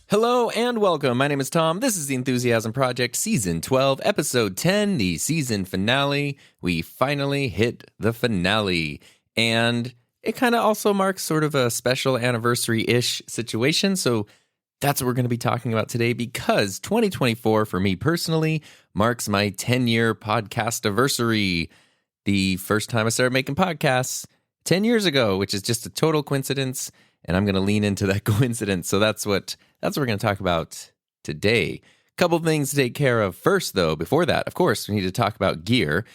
Hello and welcome. My name is Tom. This is the Enthusiasm Project, Season 12, Episode 10, the season finale. We finally hit the finale. And it kind of also marks sort of a special anniversary-ish situation. So that's what we're going to be talking about today because 2024, for me personally, marks my 10-year podcast anniversary. The first time I started making podcasts 10 years ago, which is just a total coincidence. And I'm going to lean into that coincidence. So that's what we're going to talk about today. Couple things to take care of first, though. Before that, of course, we need to talk about gear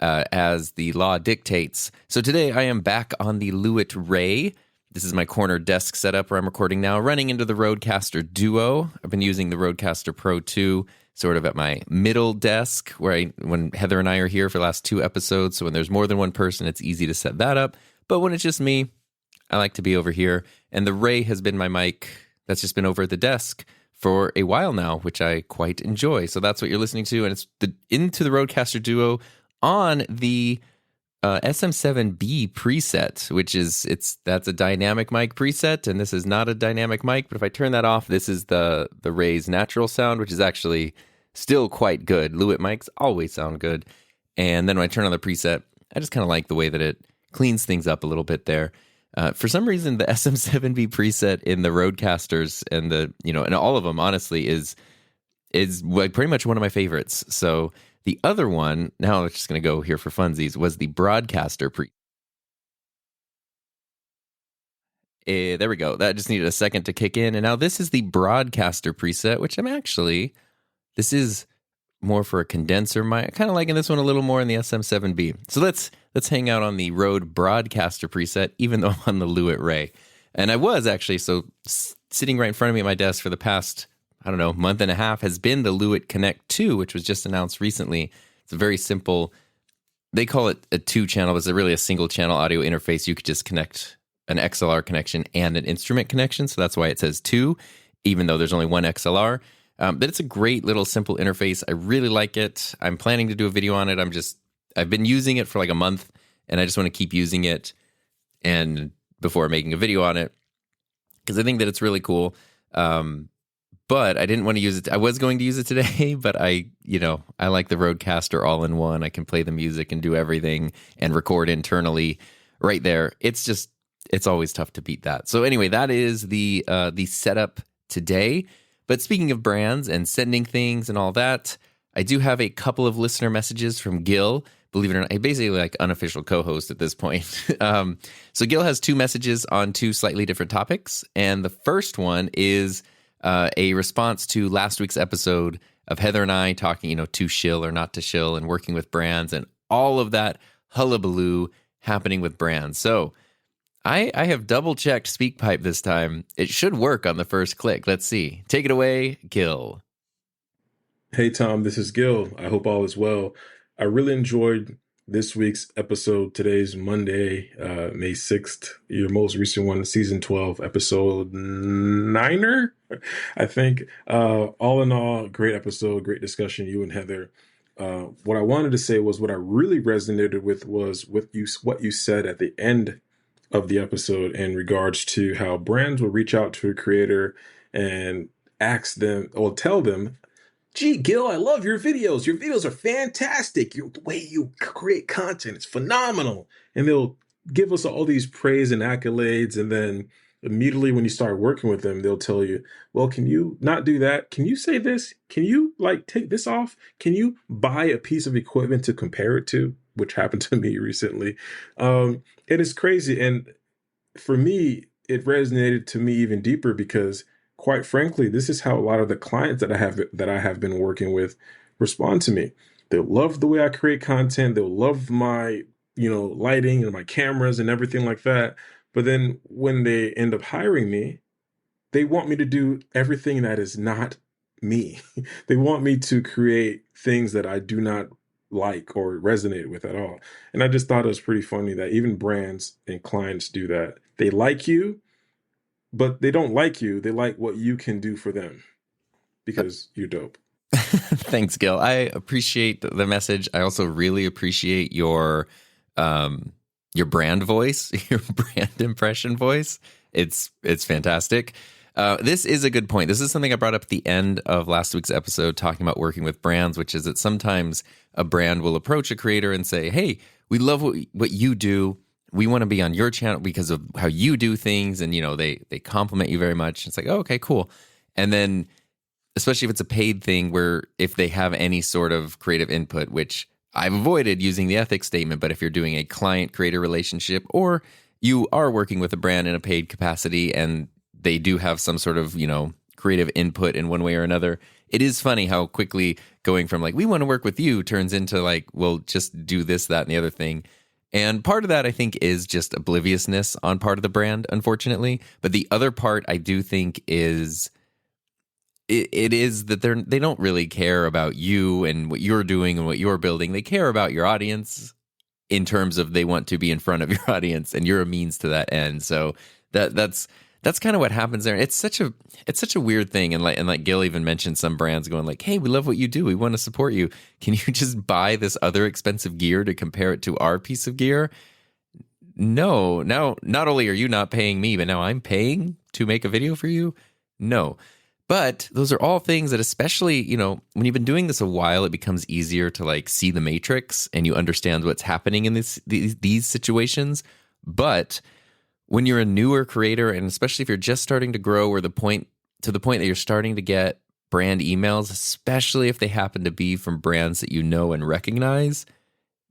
as the law dictates. So today I am back on the Lewitt RAY. This is my corner desk setup where I'm recording now, running into the Rodecaster Duo. I've been using the Rodecaster Pro 2 sort of at my middle desk when Heather and I are here for the last 2 episodes. So when there's more than one person, it's easy to set that up. But when it's just me, I like to be over here. And the Ray has been my mic that's just been over at the desk for a while now, which I quite enjoy. So that's what you're listening to. And it's into the Rodecaster Duo on the SM7B preset, which that's a dynamic mic preset. And this is not a dynamic mic. But if I turn that off, this is the Ray's natural sound, which is actually still quite good. Lewitt mics always sound good. And then when I turn on the preset, I just kind of like the way that it cleans things up a little bit there. For some reason, the SM7B preset in the Rodecasters and and all of them, honestly, is like pretty much one of my favorites. So the other one, now I'm just going to go here for funsies, was the Broadcaster preset. There we go. That just needed a second to kick in. And now this is the Broadcaster preset, which this is more for a condenser mic. I kind of liking this one a little more in the SM7B. So let's hang out on the Rode Broadcaster preset, even though I'm on the Lewitt RAY. And I was actually, sitting right in front of me at my desk for the past, month and a half has been the Lewitt Connect 2, which was just announced recently. It's a very simple, they call it a 2-channel, but it's really a single-channel audio interface. You could just connect an XLR connection and an instrument connection, so that's why it says 2, even though there's only one XLR. But it's a great little simple interface. I really like it. I'm planning to do a video on it. I've been using it for like a month, and I just want to keep using it and before making a video on it because I think that it's really cool. But I didn't want to use it. I was going to use it today, but I like the Rodecaster all-in-one. I can play the music and do everything and record internally right there. It's always tough to beat that. So anyway, that is the setup today. But speaking of brands and sending things and all that, I do have a couple of listener messages from Gil. Believe it or not, he's basically like unofficial co-host at this point. So Gil has 2 messages on 2 slightly different topics. And the first one is a response to last week's episode of Heather and I talking, to shill or not to shill and working with brands and all of that hullabaloo happening with brands. So I have double-checked SpeakPipe this time. It should work on the first click. Let's see. Take it away, Gil. Hey, Tom, this is Gil. I hope all is well. I really enjoyed this week's episode. Today's Monday, May 6th, your most recent one, Season 12, Episode 9er, I think. All in all, great episode, great discussion, you and Heather. What I wanted to say was what I really resonated with was what you said at the end of the episode in regards to how brands will reach out to a creator and ask them or tell them, gee, Gil, I love your videos. Your videos are fantastic. The way you create content is phenomenal. And they'll give us all these praise and accolades. And then immediately when you start working with them, they'll tell you, well, can you not do that? Can you say this? Can you take this off? Can you buy a piece of equipment to compare it to? Which happened to me recently. It is crazy. And for me, it resonated to me even deeper because quite frankly, this is how a lot of the clients that I have been working with respond to me. They'll love the way I create content. They'll love my, lighting and my cameras and everything like that. But then when they end up hiring me, they want me to do everything that is not me. They want me to create things that I do not like or resonate with at all. And I just thought it was pretty funny that even brands and clients do that. They like you, but they don't like you. They like what you can do for them because you're dope. Thanks, Gil. I appreciate the message. I also really appreciate your brand voice, your brand impression voice. It's fantastic. This is a good point. This is something I brought up at the end of last week's episode talking about working with brands, which is that sometimes a brand will approach a creator and say, hey, we love what you do. We want to be on your channel because of how you do things. And, they compliment you very much. It's like, oh, okay, cool. And then, especially if it's a paid thing where if they have any sort of creative input, which I've avoided using the ethics statement, but if you're doing a client-creator relationship or you are working with a brand in a paid capacity and they do have some sort of, creative input in one way or another, it is funny how quickly going from like, we want to work with you turns into like, well, just do this, that, and the other thing. And part of that, I think, is just obliviousness on part of the brand, unfortunately. But the other part I do think is it is that they don't really care about you and what you're doing and what you're building. They care about your audience in terms of they want to be in front of your audience, and you're a means to that end. So that's kind of what happens there. It's such a weird thing. And like Gil even mentioned some brands going like, hey, we love what you do. We want to support you. Can you just buy this other expensive gear to compare it to our piece of gear? No. Now, not only are you not paying me, but now I'm paying to make a video for you. No. But those are all things that, especially, when you've been doing this a while, it becomes easier to like see the matrix and you understand what's happening in these situations. But when you're a newer creator, and especially if you're just starting to grow, or to the point that you're starting to get brand emails, especially if they happen to be from brands that you know and recognize,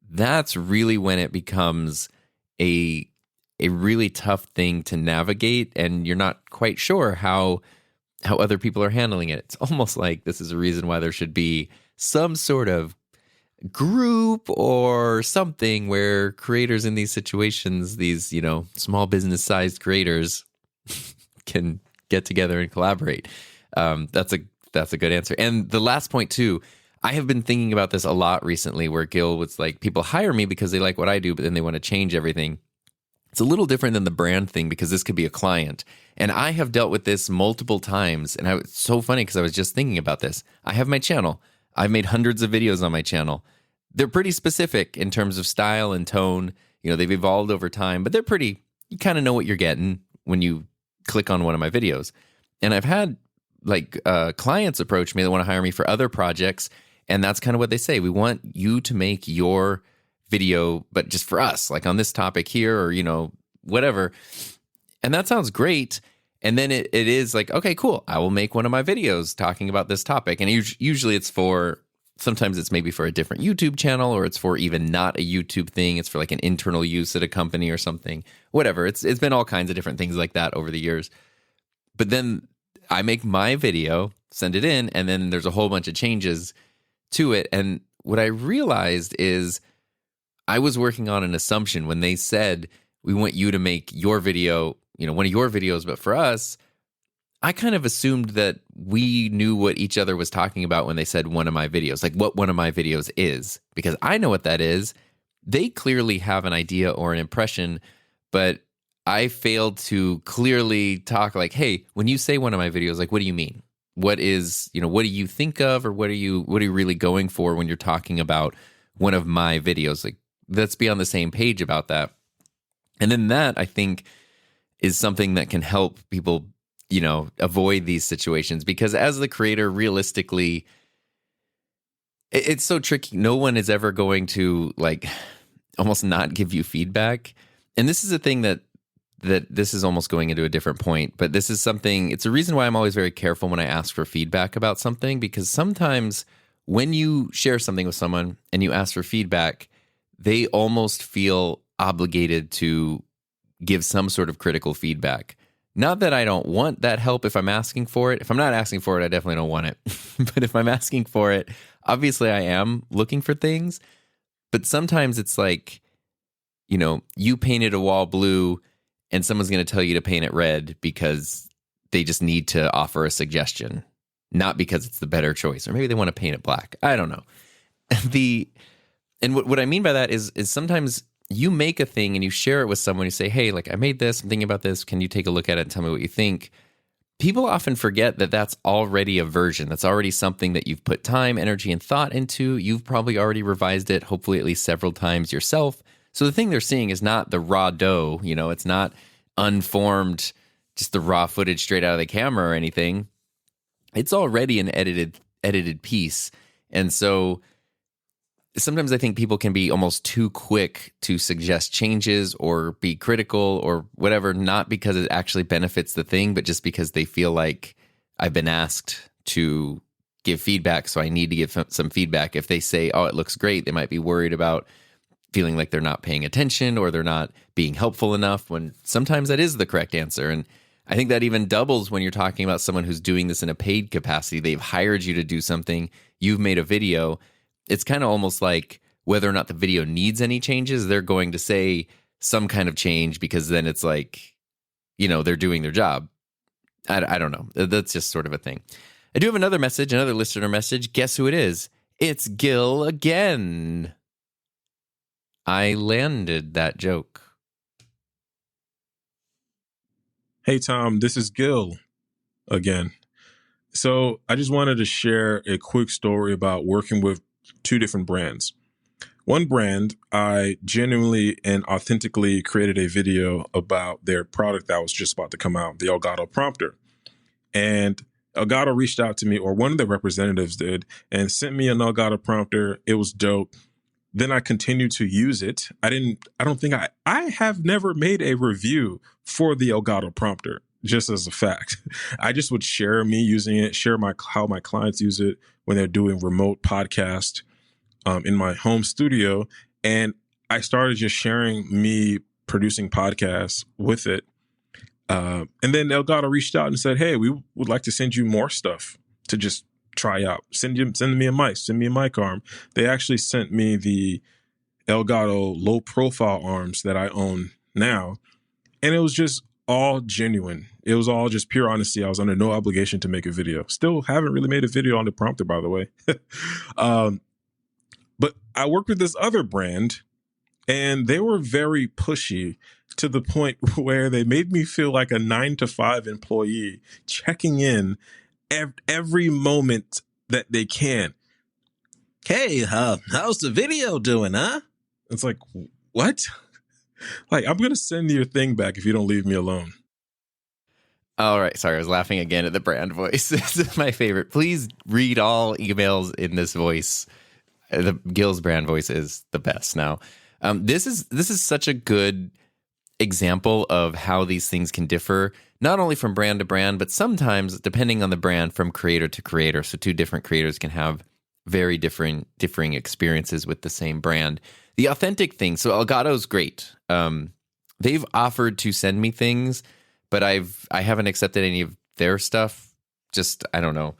that's really when it becomes a really tough thing to navigate, and you're not quite sure how other people are handling it. It's almost like this is a reason why there should be some sort of group or something where creators in these situations, these, small business sized creators can get together and collaborate. That's a good answer. And the last point too, I have been thinking about this a lot recently, where Gil was like, people hire me because they like what I do, but then they want to change everything. It's a little different than the brand thing because this could be a client. And I have dealt with this multiple times. And it's so funny because I was just thinking about this. I have my channel. I've made hundreds of videos on my channel. They're pretty specific in terms of style and tone. They've evolved over time, but you kind of know what you're getting when you click on one of my videos. And I've had clients approach me that want to hire me for other projects. And that's kind of what they say. We want you to make your video, but just for us, like on this topic here, or, whatever. And that sounds great. And then it is like, okay, cool. I will make one of my videos talking about this topic. And usually sometimes it's maybe for a different YouTube channel, or it's for even not a YouTube thing. It's for like an internal use at a company or something, whatever. It's been all kinds of different things like that over the years. But then I make my video, send it in, and then there's a whole bunch of changes to it. And what I realized is I was working on an assumption when they said, we want you to make your video, one of your videos, but for us, I kind of assumed that we knew what each other was talking about when they said one of my videos, like what one of my videos is, because I know what that is. They clearly have an idea or an impression, but I failed to clearly talk like, hey, when you say one of my videos, like, what do you mean? What do you think of, or what are you really going for when you're talking about one of my videos? Like, let's be on the same page about that. And then that, I think, is something that can help people, avoid these situations, because as the creator, realistically, it's so tricky. No one is ever going to like almost not give you feedback. And this is a thing that this is almost going into a different point, but this is something, it's a reason why I'm always very careful when I ask for feedback about something, because sometimes when you share something with someone and you ask for feedback, they almost feel obligated to give some sort of critical feedback. Not that I don't want that help if I'm asking for it. If I'm not asking for it, I definitely don't want it. But if I'm asking for it, obviously I am looking for things. But sometimes it's like, you painted a wall blue and someone's going to tell you to paint it red because they just need to offer a suggestion. not because it's the better choice, or maybe they want to paint it black. I don't know. What I mean by that is sometimes you make a thing and you share it with someone. You say, hey, like I made this, I'm thinking about this. Can you take a look at it and tell me what you think? People often forget that that's already a version. That's already something that you've put time, energy, and thought into. You've probably already revised it, hopefully at least several times yourself. So the thing they're seeing is not the raw dough. It's not unformed, just the raw footage straight out of the camera or anything. It's already an edited piece. And so sometimes I think people can be almost too quick to suggest changes or be critical or whatever, not because it actually benefits the thing, but just because they feel like I've been asked to give feedback, so I need to give some feedback. If they say, oh, it looks great, they might be worried about feeling like they're not paying attention or they're not being helpful enough, when sometimes that is the correct answer. And I think that even doubles when you're talking about someone who's doing this in a paid capacity. They've hired you to do something. You've made a video. It's kind of almost like whether or not the video needs any changes, they're going to say some kind of change, because then it's like, they're doing their job. I don't know. That's just sort of a thing. I do have another listener message. Guess who it is? It's Gil again. I landed that joke. Hey, Tom, this is Gil again. So I just wanted to share a quick story about working with two different brands. One brand, I genuinely and authentically created a video about their product that was just about to come out, the Elgato prompter. And Elgato reached out to me, or one of the representatives did, and sent me an Elgato prompter. It was dope. Then I continued to use it. I have never made a review for the Elgato prompter, just as a fact. I just would share me using it, how my clients use it when they're doing remote podcast in my home studio. And I started just sharing me producing podcasts with it. And then Elgato reached out and said, hey, we would like to send you more stuff to just try out. Send me a mic, send me a mic arm. They actually sent me the Elgato low profile arms that I own now. And it was just all genuine. It was all just pure honesty. I was under no obligation to make a video. Still haven't really made a video on the prompter, by the way. But I worked with this other brand, and they were very pushy to the point where they made me feel like a 9-to-5 employee, checking in every moment that they can. Hey, how's the video doing, huh? It's like, what? Like, I'm going to send your thing back if you don't leave me alone. All right. Sorry, I was laughing again at the brand voice. This is my favorite. Please read all emails in this voice. The Gil's brand voice is the best. Now, this is such a good example of how these things can differ, not only from brand to brand, but sometimes, depending on the brand, from creator to creator. So two different creators can have very differing experiences with the same brand. The authentic thing. So Elgato's great. They've offered to send me things, but I haven't accepted any of their stuff. Just, I don't know.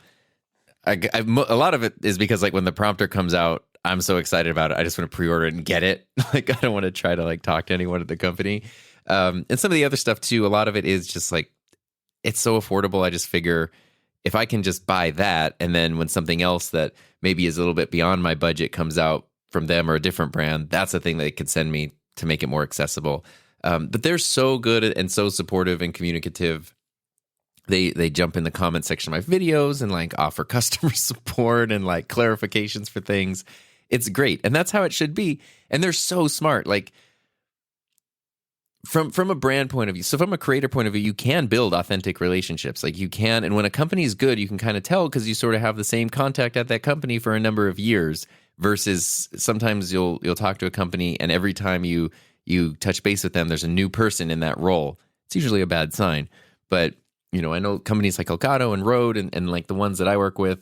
A lot of it is because, like, when the prompter comes out, I'm so excited about it. I just want to pre-order it and get it. Like, I don't want to try to talk to anyone at the company. And some of the other stuff too, a lot of it is just like, it's so affordable. I just figure if I can just buy that, and then when something else that maybe is a little bit beyond my budget comes out from them or a different brand, that's the thing they could send me to make it more accessible. But they're so good and so supportive and communicative. They jump in the comment section of my videos and offer customer support and clarifications for things. It's great. And that's how it should be. And they're so smart. From a brand point of view, so from a creator point of view, you can build authentic relationships. You can, and when a company is good, you can kind of tell because you sort of have the same contact at that company for a number of years. Versus sometimes you'll talk to a company and every time you touch base with them, there's a new person in that role. It's usually a bad sign. But I know companies like Elgato and Rode and the ones that I work with,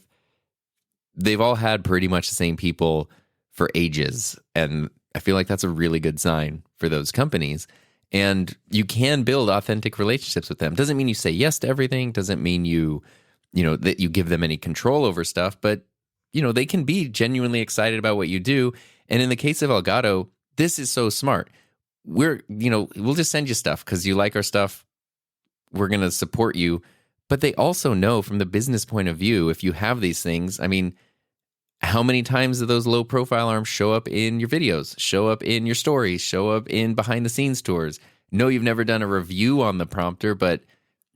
they've all had pretty much the same people for ages, and I feel like that's a really good sign for those companies. And you can build authentic relationships with them. Doesn't mean you say yes to everything. Doesn't mean that you give them any control over stuff. But they can be genuinely excited about what you do. And in the case of Elgato, this is so smart. We'll just send you stuff because you like our stuff. We're going to support you, But they also know from the business point of view, if you have these things, I mean, how many times do those low profile arms show up in your videos, show up in your stories, show up in behind the scenes tours? No, you've never done a review on the prompter, but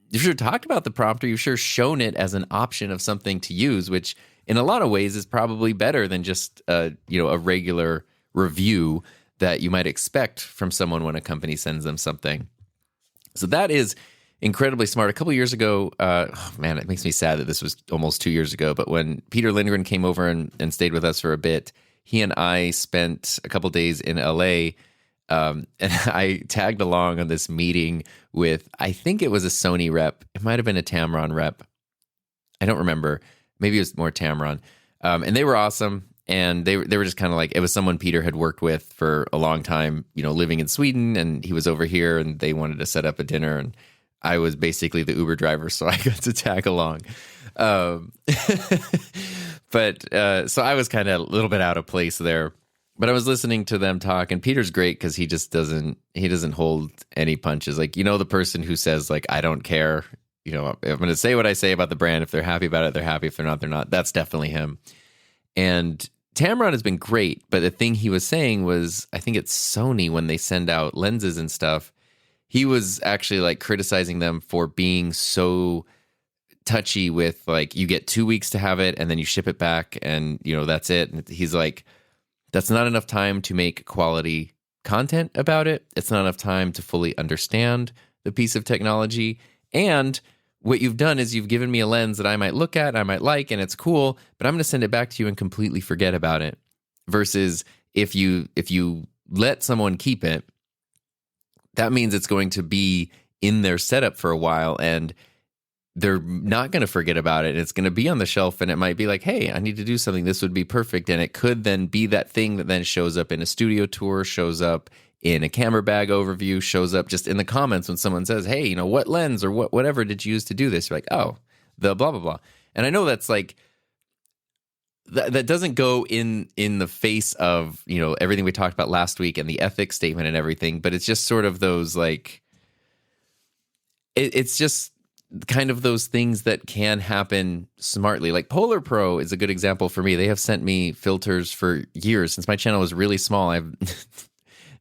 you've sure talked about the prompter. You've sure shown it as an option of something to use, which in a lot of ways is probably better than just a regular review that you might expect from someone when a company sends them something. So that is incredibly smart. A couple of years ago, it makes me sad that this was almost 2 years ago, but when Peter Lindgren came over and stayed with us for a bit, he and I spent a couple days in LA, and I tagged along on this meeting with, I think it was a Sony rep. It might have been a Tamron rep. I don't remember. Maybe it was more Tamron. And they were awesome. And they were just kind of like, it was someone Peter had worked with for a long time, living in Sweden, and he was over here and they wanted to set up a dinner, and I was basically the Uber driver, so I got to tag along. But so I was kind of a little bit out of place there. But I was listening to them talk, and Peter's great because he just doesn't hold any punches. Like, the person who says, like, I don't care. I'm going to say what I say about the brand. If they're happy about it, they're happy. If they're not, they're not. That's definitely him. And Tamron has been great, but the thing he was saying was, I think it's Sony when they send out lenses and stuff, he was actually like criticizing them for being so touchy with, like, you get 2 weeks to have it and then you ship it back and, that's it. And he's like, that's not enough time to make quality content about it. It's not enough time to fully understand the piece of technology. And what you've done is you've given me a lens that I might look at, I might like, and it's cool, but I'm going to send it back to you and completely forget about it. Versus if you let someone keep it, that means it's going to be in their setup for a while, and they're not going to forget about it. It's going to be on the shelf, and it might be like, hey, I need to do something. This would be perfect. And it could then be that thing that then shows up in a studio tour, shows up in a camera bag overview, shows up just in the comments when someone says, hey, what lens or whatever did you use to do this? You're like, oh, the blah, blah, blah. And I know that's like, that doesn't go in the face of, everything we talked about last week and the ethics statement and everything, but it's just sort of those, like, it's just kind of those things that can happen smartly. Like Polar Pro is a good example for me. They have sent me filters for years. Since my channel was really small, I've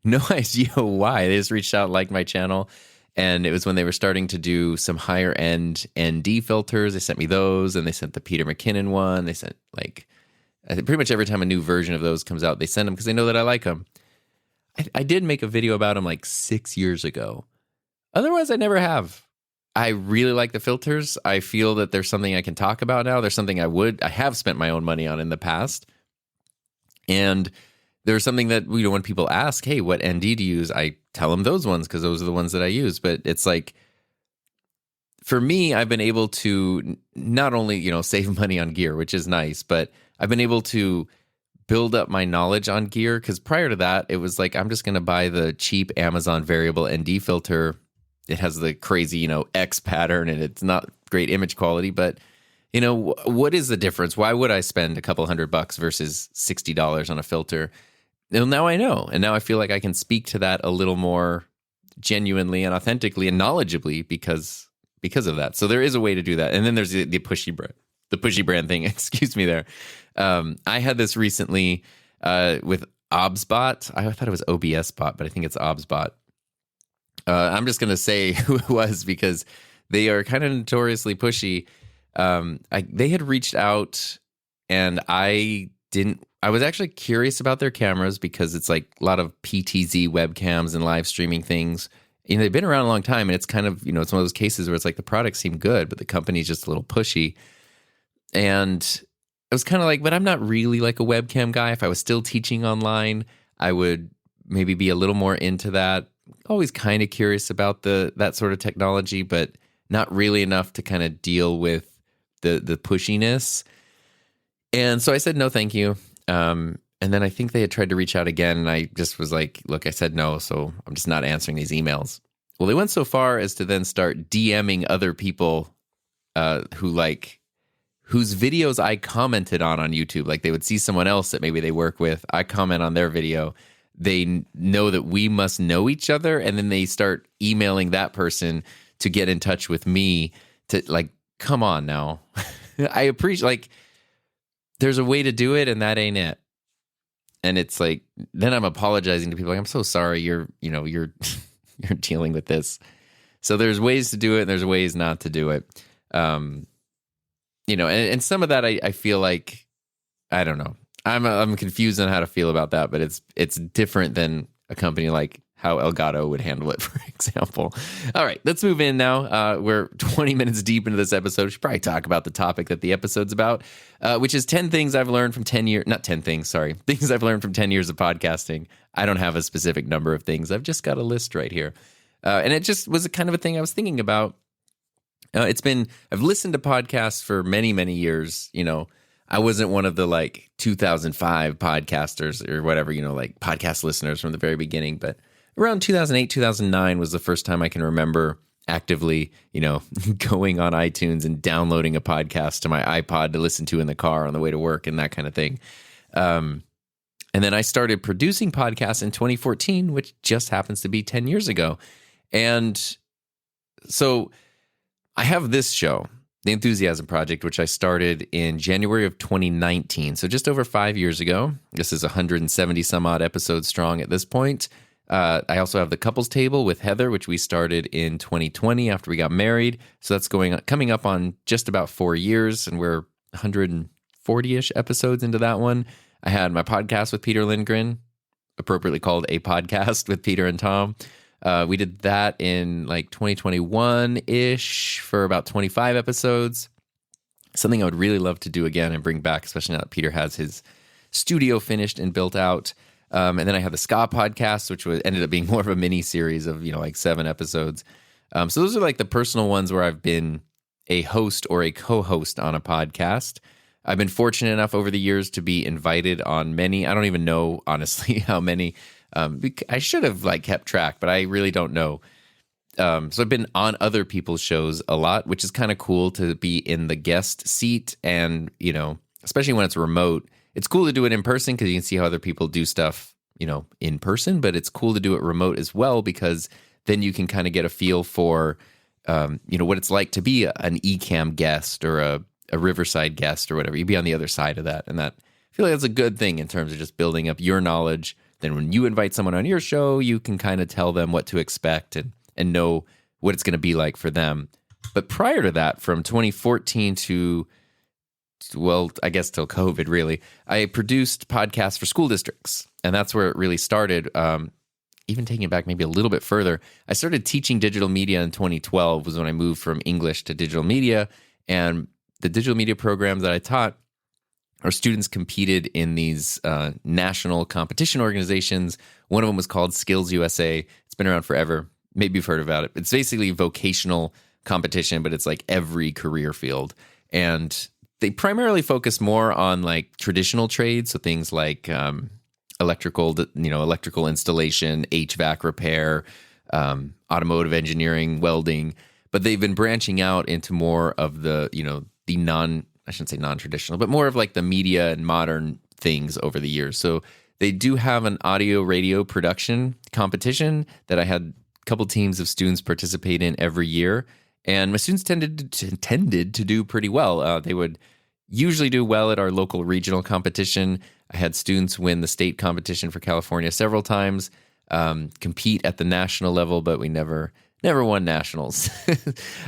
no idea why. They just reached out, liked my channel, and it was when they were starting to do some higher end ND filters. They sent me those, and they sent the Peter McKinnon one. They sent, like, I think pretty much every time a new version of those comes out, they send them because they know that I like them. I did make a video about them like 6 years ago. Otherwise, I never have. I really like the filters. I feel that there's something I can talk about now. There's something I have spent my own money on in the past. And there's something that, when people ask, hey, what ND do you use? I tell them those ones because those are the ones that I use. But it's like, for me, I've been able to not only, save money on gear, which is nice, but I've been able to build up my knowledge on gear. Because prior to that, it was like, I'm just going to buy the cheap Amazon variable ND filter. It has the crazy, X pattern, and it's not great image quality, but what is the difference? Why would I spend a couple $100 versus $60 on a filter? Well, now I know, and now I feel like I can speak to that a little more genuinely and authentically and knowledgeably because of that. So there is a way to do that. And then there's the pushy brand thing. Excuse me there. I had this recently with OBSBot. I thought it was OBSBot, but I think it's OBSBot. I'm just going to say who it was because they are kind of notoriously pushy. They had reached out, and I was actually curious about their cameras because it's like a lot of PTZ webcams and live streaming things. They've been around a long time, and it's kind of, it's one of those cases where it's like the products seem good, but the company's just a little pushy. And I was kind of like, but I'm not really like a webcam guy. If I was still teaching online, I would maybe be a little more into that. Always kind of curious about that sort of technology, but not really enough to kind of deal with the pushiness. And so I said, no, thank you. And then I think they had tried to reach out again, and I just was like, look, I said no, so I'm just not answering these emails. Well, they went so far as to then start DMing other people whose videos I commented on YouTube. Like, they would see someone else that maybe they work with. I comment on their video. They know that we must know each other, and then they start emailing that person to get in touch with me to, like, come on now. I appreciate, like, there's a way to do it, and that ain't it. And it's like, then I'm apologizing to people. Like, I'm so sorry you're you're dealing with this. So there's ways to do it, and there's ways not to do it. And some of that I feel like, I don't know. I'm confused on how to feel about that, but it's different than a company like how Elgato would handle it, for example. All right, let's move in now. We're 20 minutes deep into this episode. We should probably talk about the topic that the episode's about, which is 10 things I've learned from 10 years, not 10 things, sorry, things I've learned from 10 years of podcasting. I don't have a specific number of things. I've just got a list right here. And it just was a kind of a thing I was thinking about. I've listened to podcasts for many, many years. I wasn't one of the like 2005 podcasters or whatever, like podcast listeners from the very beginning, but around 2008, 2009 was the first time I can remember actively, going on iTunes and downloading a podcast to my iPod to listen to in the car on the way to work and that kind of thing. And then I started producing podcasts in 2014, which just happens to be 10 years ago. And so I have this show, The Enthusiasm Project, which I started in January of 2019. So just over 5 years ago. This is 170 some odd episodes strong at this point. I also have the Couples Table with Heather, which we started in 2020 after we got married. So that's coming up on just about 4 years, and we're 140-ish episodes into that one. I had my podcast with Peter Lindgren, appropriately called A Podcast with Peter and Tom. We did that in like 2021-ish for about 25 episodes. Something I would really love to do again and bring back, especially now that Peter has his studio finished and built out. And then I have the Ska Podcast, which ended up being more of a mini series of, like 7 episodes. So those are like the personal ones where I've been a host or a co-host on a podcast. I've been fortunate enough over the years to be invited on many. I don't even know, honestly, how many. I should have kept track, but I really don't know. So I've been on other people's shows a lot, which is kind of cool to be in the guest seat. And, especially when it's remote, it's cool to do it in person because you can see how other people do stuff, in person. But it's cool to do it remote as well because then you can kind of get a feel for, what it's like to be an eCam guest or a Riverside guest or whatever. You'd be on the other side of that. And that, I feel like that's a good thing in terms of just building up your knowledge. Then when you invite someone on your show, you can kind of tell them what to expect and know what it's going to be like for them. But prior to that, from 2014 to, well, I guess till COVID, really, I produced podcasts for school districts. And that's where it really started. Even taking it back maybe a little bit further, I started teaching digital media in 2012 was when I moved from English to digital media. And the digital media programs that I taught, our students competed in these national competition organizations. One of them was called Skills USA. It's been around forever. Maybe you've heard about it. It's basically vocational competition, but it's like every career field. And they primarily focus more on like traditional trades. So things like electrical installation, HVAC repair, automotive engineering, welding. But they've been branching out into more of the I shouldn't say non-traditional, but more of like the media and modern things over the years. So they do have an audio radio production competition that I had a couple teams of students participate in every year. And my students tended to do pretty well. They would usually do well at our local regional competition. I had students win the state competition for California several times, compete at the national level, but we never won nationals.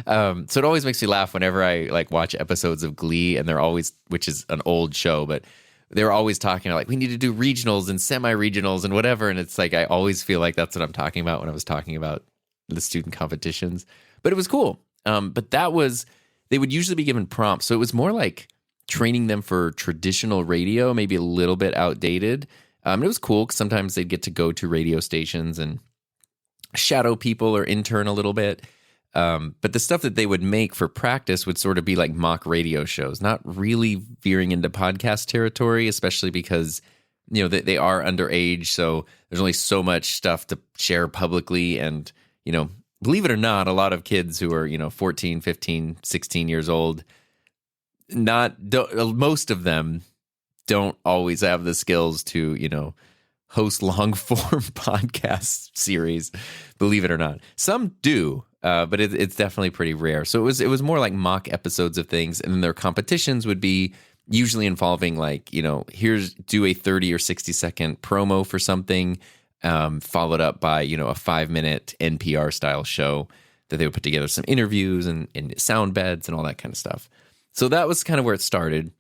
So it always makes me laugh whenever I watch episodes of Glee, and they're always, which is an old show, but they're always talking about we need to do regionals and semi-regionals and whatever. And it's like, I always feel like that's what I'm talking about when I was talking about the student competitions, but it was cool. But they would usually be given prompts. So it was more like training them for traditional radio, maybe a little bit outdated. It was cool because sometimes they'd get to go to radio stations and shadow people or intern a little bit. But the stuff that they would make for practice would sort of be like mock radio shows, not really veering into podcast territory, especially because, they are underage. So there's only so much stuff to share publicly. And, believe it or not, a lot of kids who are, 14, 15, 16 years old, most of them don't always have the skills to, host long form podcast series, believe it or not. Some do, but it's definitely pretty rare. So it was more like mock episodes of things, and then their competitions would be usually involving like, here's do a 30 or 60-second promo for something, followed up by, a 5-minute NPR style show that they would put together some interviews and sound beds and all that kind of stuff. So that was kind of where it started.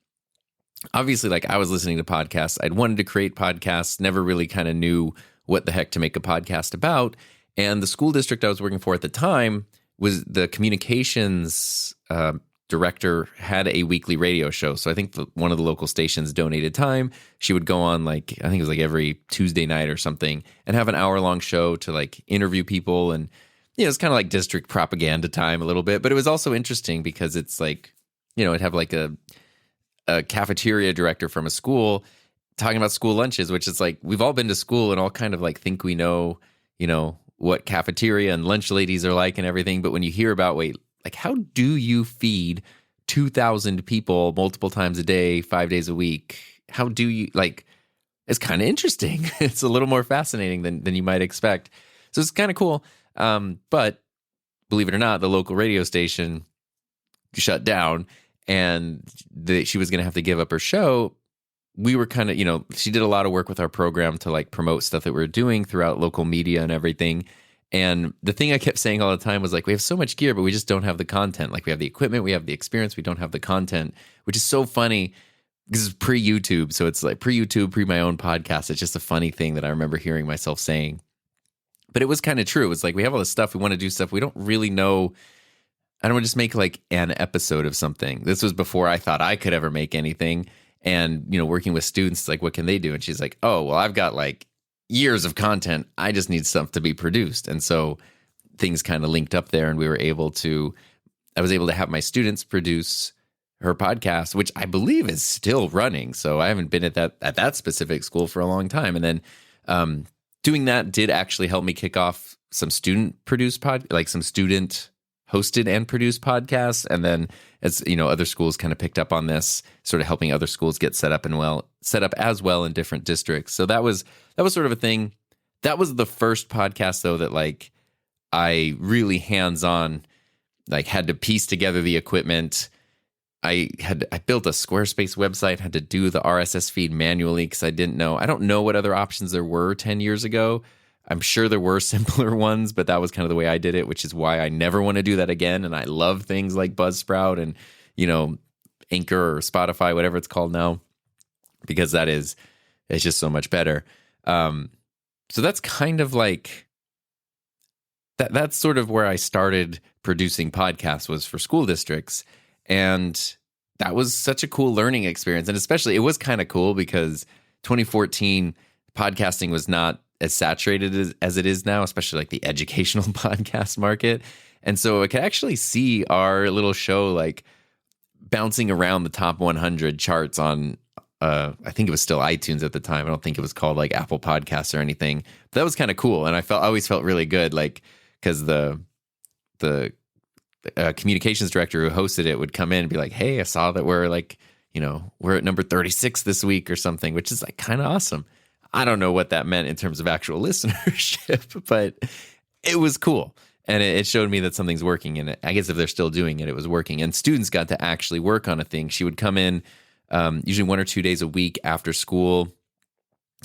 Obviously, like I was listening to podcasts. I'd wanted to create podcasts, never really kind of knew what the heck to make a podcast about. And the school district I was working for at the time was the communications director had a weekly radio show. So I think one of the local stations donated time. She would go on I think it was like every Tuesday night or something, and have an hour-long show to like interview people. And it's kind of like district propaganda time a little bit. But it was also interesting because it's like, it'd have like a cafeteria director from a school talking about school lunches, which is like, we've all been to school and all kind of like think we know, what cafeteria and lunch ladies are like and everything. But when you hear about, like, how do you feed 2,000 people multiple times a day, 5 days a week? How do you, like, it's kind of interesting. It's a little more fascinating than you might expect. So it's kind of cool. But believe it or not, the local radio station shut down, and she was going to have to give up her show. We were kind of, she did a lot of work with our program to like promote stuff that we were doing throughout local media and everything. And the thing I kept saying all the time was like, we have so much gear, but we just don't have the content. Like we have the equipment, we have the experience, we don't have the content, which is so funny because it's pre-YouTube. So it's like pre-YouTube, pre my own podcast. It's just a funny thing that I remember hearing myself saying. But it was kind of true. It's like, we have all this stuff. We want to do stuff. We don't really know. I don't want to just make like an episode of something. This was before I thought I could ever make anything. And, working with students, like, what can they do? And she's like, oh, well, I've got like years of content. I just need stuff to be produced. And so things kind of linked up there, and I was able to have my students produce her podcast, which I believe is still running. So I haven't been at that specific school for a long time. And then doing that did actually help me kick off some student produced some student hosted and produced podcasts. And then as other schools kind of picked up on this, sort of helping other schools get set up as well in different districts. So that was sort of a thing. That was the first podcast though that like I really hands-on like had to piece together the equipment. I built a Squarespace website, had to do the RSS feed manually because I don't know what other options there were 10 years ago. I'm sure there were simpler ones, but that was kind of the way I did it, which is why I never want to do that again. And I love things like Buzzsprout and, Anchor or Spotify, whatever it's called now, because it's just so much better. So that's kind of like, that's sort of where I started producing podcasts, was for school districts. And that was such a cool learning experience. And especially it was kind of cool because 2014 podcasting was not as saturated as it is now, especially like the educational podcast market. And so I could actually see our little show like bouncing around the top 100 charts on, I think it was still iTunes at the time. I don't think it was called like Apple Podcasts or anything. But that was kind of cool. And I always felt really good, like, because the communications director who hosted it would come in and be like, hey, I saw that we're like, we're at number 36 this week or something, which is like kind of awesome. I don't know what that meant in terms of actual listenership, but it was cool. And it showed me that something's working. And I guess if they're still doing it, it was working. And students got to actually work on a thing. She would come in usually 1 or 2 days a week after school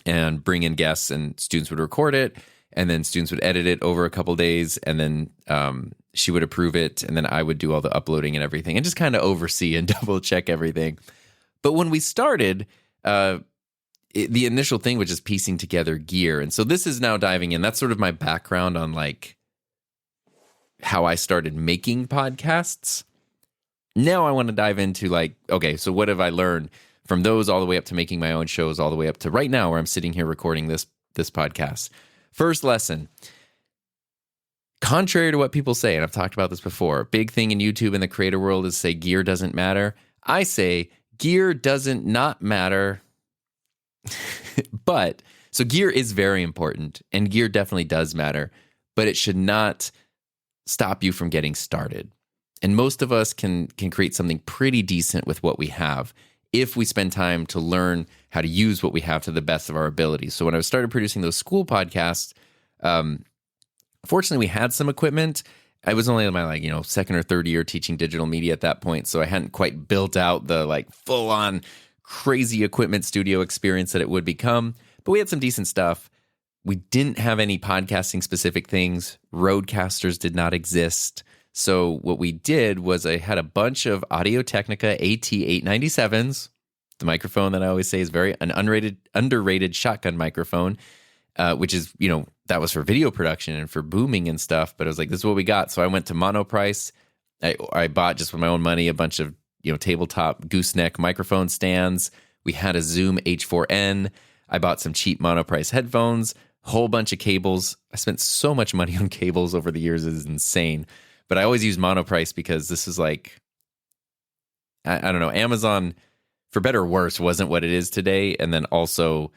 and bring in guests, and students would record it. And then students would edit it over a couple days. And then she would approve it. And then I would do all the uploading and everything and just kind of oversee and double check everything. But when we started, the initial thing was just piecing together gear. And so this is now diving in. That's sort of my background on like how I started making podcasts. Now I want to dive into like, okay, so what have I learned from those all the way up to making my own shows, all the way up to right now where I'm sitting here recording this podcast. First lesson, contrary to what people say, and I've talked about this before, big thing in YouTube and the creator world is say gear doesn't matter. I say gear doesn't not matter. But so gear is very important, and gear definitely does matter, but it should not stop you from getting started. And most of us can create something pretty decent with what we have if we spend time to learn how to use what we have to the best of our abilities. So when I started producing those school podcasts, fortunately we had some equipment. I was only in my second or third year teaching digital media at that point, so I hadn't quite built out the full on crazy equipment studio experience that it would become. But we had some decent stuff. We didn't have any podcasting specific things. Roadcasters did not exist. So what we did was I had a bunch of Audio-Technica AT897s, the microphone that I always say is an underrated shotgun microphone, which is, that was for video production and for booming and stuff. But I was like, this is what we got. So I went to Monoprice. I bought just with my own money a bunch of, tabletop gooseneck microphone stands. We had a Zoom H4n. I bought some cheap Monoprice headphones, whole bunch of cables. I spent so much money on cables over the years. It is insane. But I always use Monoprice because this is I don't know, Amazon, for better or worse, wasn't what it is today. And then also,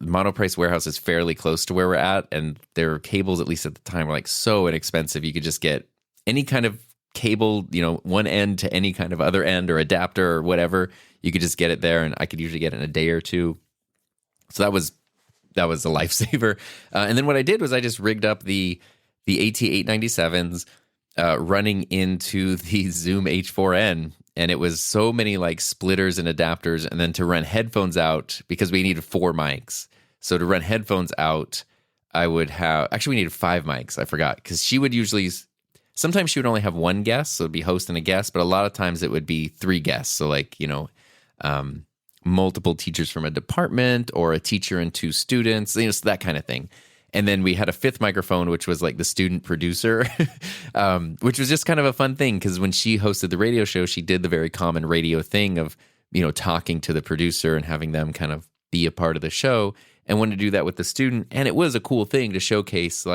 Monoprice warehouse is fairly close to where we're at. And their cables, at least at the time, were so inexpensive. You could just get any kind of cable, one end to any kind of other end or adapter or whatever. You could just get it there. And I could usually get it in a day or two. So that was a lifesaver. And then what I did was I just rigged up the AT897s running into the Zoom H4n. And it was so many splitters and adapters. And then to run headphones out, because we needed 4 mics. So to run headphones out, we needed 5 mics. I forgot. Because sometimes she would only have one guest. So it'd be host and a guest. But a lot of times it would be 3 guests. So multiple teachers from a department or a teacher and 2 students, so that kind of thing. And then we had a 5th microphone, which was the student producer, which was just kind of a fun thing because when she hosted the radio show, she did the very common radio thing of, talking to the producer and having them kind of be a part of the show, and wanted to do that with the student. And it was a cool thing to showcase,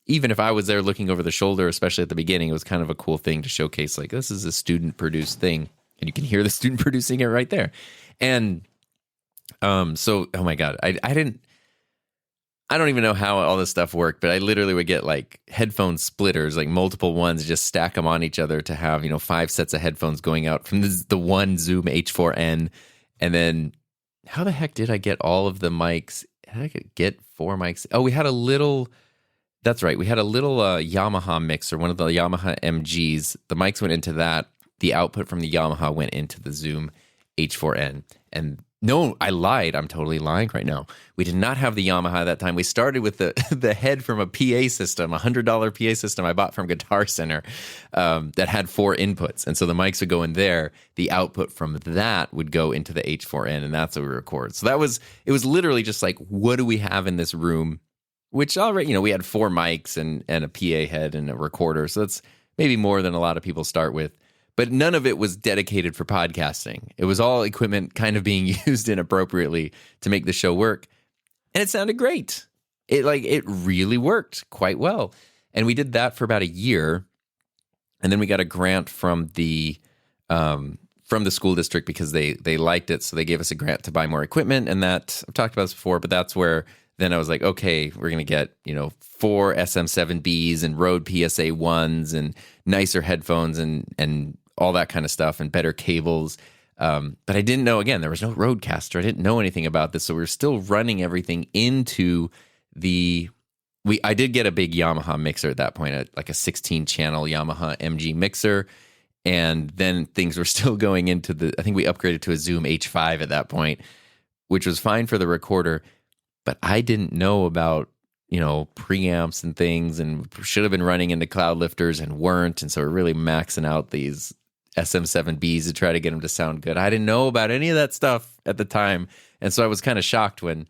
even if I was there looking over the shoulder, especially at the beginning, it was kind of a cool thing to showcase, this is a student produced thing. And you can hear the student producing it right there. And so, oh my God, I don't even know how all this stuff worked, but I literally would get headphone splitters, multiple ones, just stack them on each other to have, 5 sets of headphones going out from the one Zoom H4n. And then how the heck did I get all of the mics? How did I get 4 mics? Oh, that's right. We had a little Yamaha mixer, one of the Yamaha MGs. The mics went into that. The output from the Yamaha went into the Zoom H4n. And no, I lied. I'm totally lying right now. We did not have the Yamaha at that time. We started with the head from a PA system, a $100 PA system I bought from Guitar Center that had 4 inputs. And so the mics would go in there. The output from that would go into the H4n, and that's what we record. So it was literally just what do we have in this room? Which already, we had 4 mics and a PA head and a recorder. So that's maybe more than a lot of people start with. But none of it was dedicated for podcasting. It was all equipment kind of being used inappropriately to make the show work. And it sounded great. It really worked quite well. And we did that for about a year. And then we got a grant from the school district because they liked it. So they gave us a grant to buy more equipment. And that, I've talked about this before, but that's where then I was like, okay, we're going to get, 4 SM7Bs and Rode PSA 1s and nicer headphones and all that kind of stuff and better cables. But I didn't know, again, there was no Rodecaster. I didn't know anything about this. So we were still running everything into I did get a big Yamaha mixer at that point, a 16-channel Yamaha MG mixer. And then things were still going into I think we upgraded to a Zoom H5 at that point, which was fine for the recorder. But I didn't know about, preamps and things, and should have been running into cloud lifters and weren't. And so we're really maxing out these SM7Bs to try to get them to sound good. I didn't know about any of that stuff at the time. And so I was kind of shocked when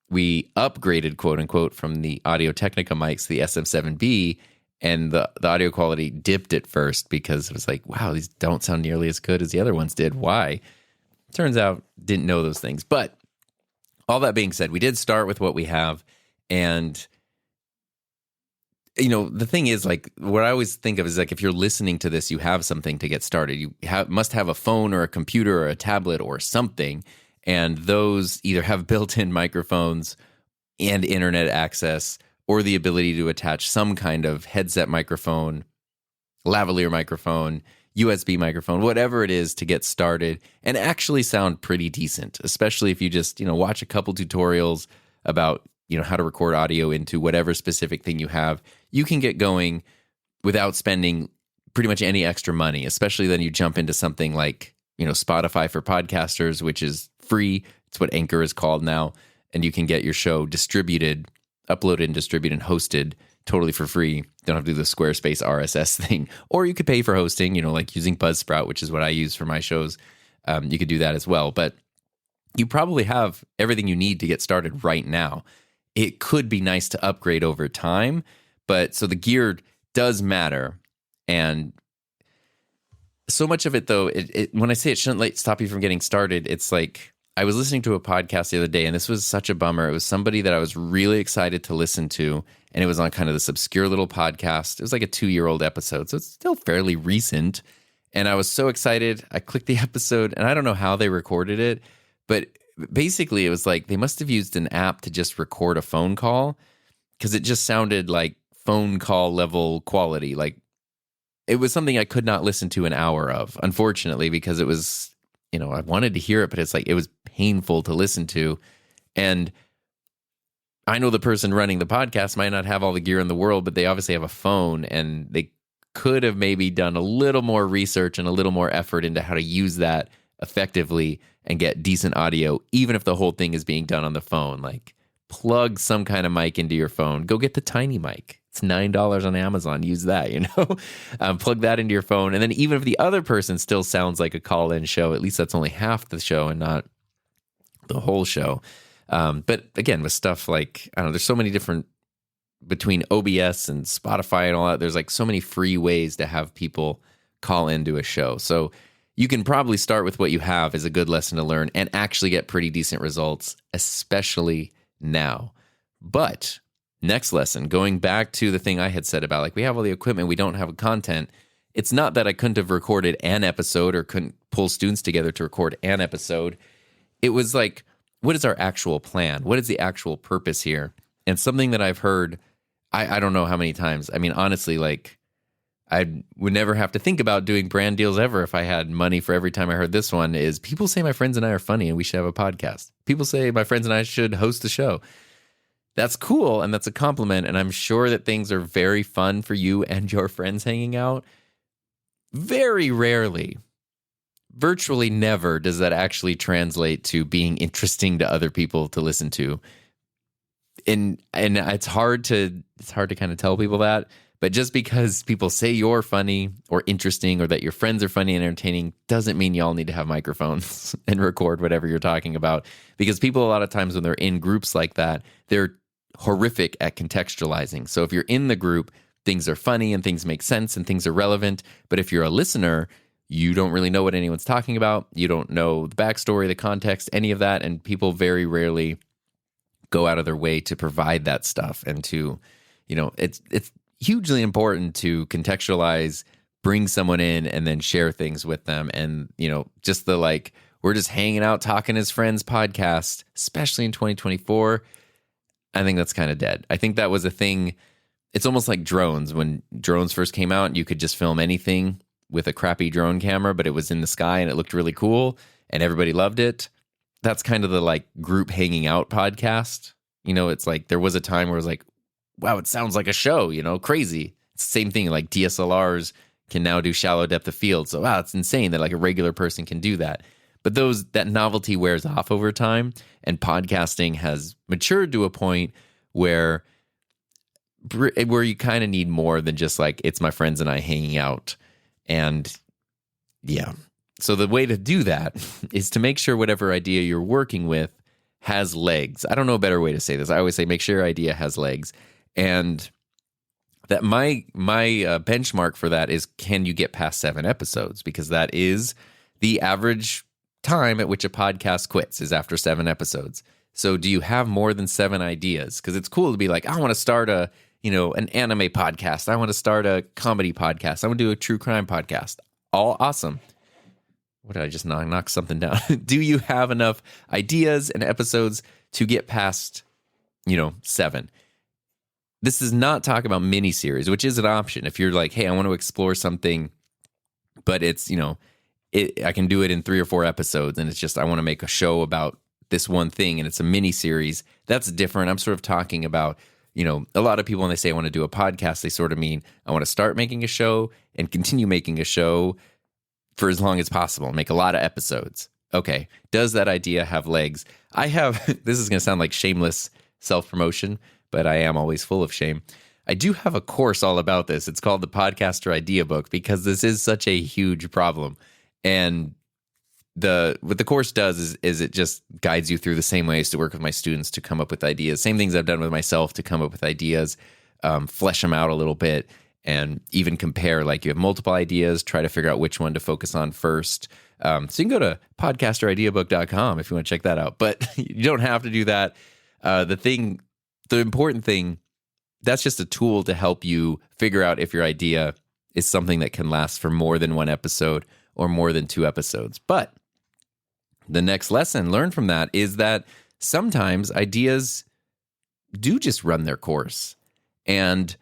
we upgraded, quote unquote, from the Audio-Technica mics to the SM7B, and the audio quality dipped at first because it was wow, these don't sound nearly as good as the other ones did. Why? Turns out, didn't know those things. But all that being said, we did start with what we have. And, the thing is, what I always think of is if you're listening to this, you have something to get started. You must have a phone or a computer or a tablet or something. And those either have built-in microphones and internet access, or the ability to attach some kind of headset microphone, lavalier microphone, USB microphone, whatever it is to get started and actually sound pretty decent, especially if you just, watch a couple tutorials about, how to record audio into whatever specific thing you have. You can get going without spending pretty much any extra money, especially then you jump into something like, Spotify for podcasters, which is free. It's what Anchor is called now. And you can get your show distributed, uploaded and distributed and hosted totally for free. You don't have to do the Squarespace RSS thing. Or you could pay for hosting, like using Buzzsprout, which is what I use for my shows. You could do that as well. But you probably have everything you need to get started right now. It could be nice to upgrade over time. But so the gear does matter. And so much of it, though, when I say it shouldn't stop you from getting started, it's like I was listening to a podcast the other day, and this was such a bummer. It was somebody that I was really excited to listen to, and it was on kind of this obscure little podcast. It was like a 2-year-old episode, so it's still fairly recent. And I was so excited. I clicked the episode, and I don't know how they recorded it, but basically it was like they must have used an app to just record a phone call because it just sounded like phone call level quality. Like it was something I could not listen to an hour of, unfortunately, because it was, I wanted to hear it, but it's like it was painful to listen to. And I know the person running the podcast might not have all the gear in the world, but they obviously have a phone, and they could have maybe done a little more research and a little more effort into how to use that effectively and get decent audio, even if the whole thing is being done on the phone. Like plug some kind of mic into your phone. Go get the tiny mic. It's $9 on Amazon. Use that, plug that into your phone. And then even if the other person still sounds like a call-in show, at least that's only half the show and not the whole show. But again, with stuff like, I don't know, there's so many different, between OBS and Spotify and all that, there's like so many free ways to have people call into a show. So you can probably start with what you have as a good lesson to learn and actually get pretty decent results, especially now. But next lesson, going back to the thing I had said about like we have all the equipment, we don't have content. It's not that I couldn't have recorded an episode or couldn't pull students together to record an episode. It was like, what is our actual plan? What is the actual purpose here? And something that I've heard, I don't know how many times. I mean, honestly, like I would never have to think about doing brand deals ever if I had money for every time I heard this one is people say my friends and I are funny and we should have a podcast. People say my friends and I should host a show. That's cool, and that's a compliment, and I'm sure that things are very fun for you and your friends hanging out. Very rarely, virtually never, does that actually translate to being interesting to other people to listen to. And it's hard to kind of tell people that, but just because people say you're funny or interesting or that your friends are funny and entertaining doesn't mean y'all need to have microphones and record whatever you're talking about. Because people a lot of times when they're in groups like that, they're horrific at contextualizing. So if you're in the group, things are funny and things make sense and things are relevant. But if you're a listener, you don't really know what anyone's talking about. You don't know the backstory, the context, any of that. And people very rarely go out of their way to provide that stuff. And to, it's hugely important to contextualize, bring someone in and then share things with them. And, just the like, we're just hanging out, talking as friends podcast, especially in 2024. I think that's kind of dead. I think that was a thing. It's almost like drones. When drones first came out, you could just film anything with a crappy drone camera, but it was in the sky and it looked really cool and everybody loved it. That's kind of the like group hanging out podcast. It's like there was a time where it was like, wow, it sounds like a show, crazy. It's the same thing. Like DSLRs can now do shallow depth of field. So wow, it's insane that like a regular person can do that. But that novelty wears off over time, and podcasting has matured to a point where you kind of need more than just like, it's my friends and I hanging out. And yeah, so the way to do that is to make sure whatever idea you're working with has legs. I don't know a better way to say this. I always say, make sure your idea has legs. And that my benchmark for that is, can you get past 7 episodes? Because that is the average time at which a podcast quits, is after 7 episodes. So do you have more than 7 ideas? Because it's cool to be like, I want to start an anime podcast. I want to start a comedy podcast. I want to do a true crime podcast. All awesome. What did I just knock something down? Do you have enough ideas and episodes to get past, 7? This is not talk about miniseries, which is an option. If you're like, hey, I want to explore something but it's, I can do it in 3 or 4 episodes, and it's just, I want to make a show about this one thing, and it's a mini series. That's different. I'm sort of talking about, a lot of people, when they say I want to do a podcast, they sort of mean I want to start making a show and continue making a show for as long as possible, make a lot of episodes. Okay, does that idea have legs? This is going to sound like shameless self-promotion, but I am always full of shame. I do have a course all about this. It's called the Podcaster Idea Book, because this is such a huge problem. And what the course does is it just guides you through the same ways to work with my students to come up with ideas. Same things I've done with myself to come up with ideas, flesh them out a little bit, and even compare. Like, you have multiple ideas, try to figure out which one to focus on first. So you can go to podcasterideabook.com if you want to check that out. But you don't have to do that. The important thing, that's just a tool to help you figure out if your idea is something that can last for more than 1 episode or more than 2 episodes. But the next lesson learned from that is that sometimes ideas do just run their course. And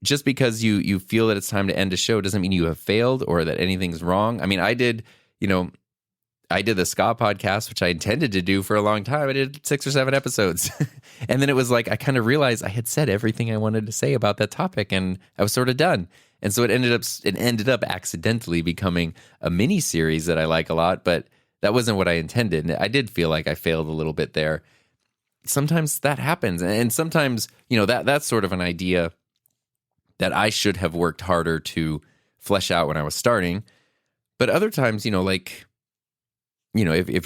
just because you feel that it's time to end a show doesn't mean you have failed or that anything's wrong. I mean, I did the ska podcast, which I intended to do for a long time. I did 6 or 7 episodes. And then it was like, I kind of realized I had said everything I wanted to say about that topic, and I was sort of done. And so it ended up accidentally becoming a mini series that I like a lot, but that wasn't what I intended. And I did feel like I failed a little bit there. Sometimes that happens. And sometimes, that's sort of an idea that I should have worked harder to flesh out when I was starting. But other times, if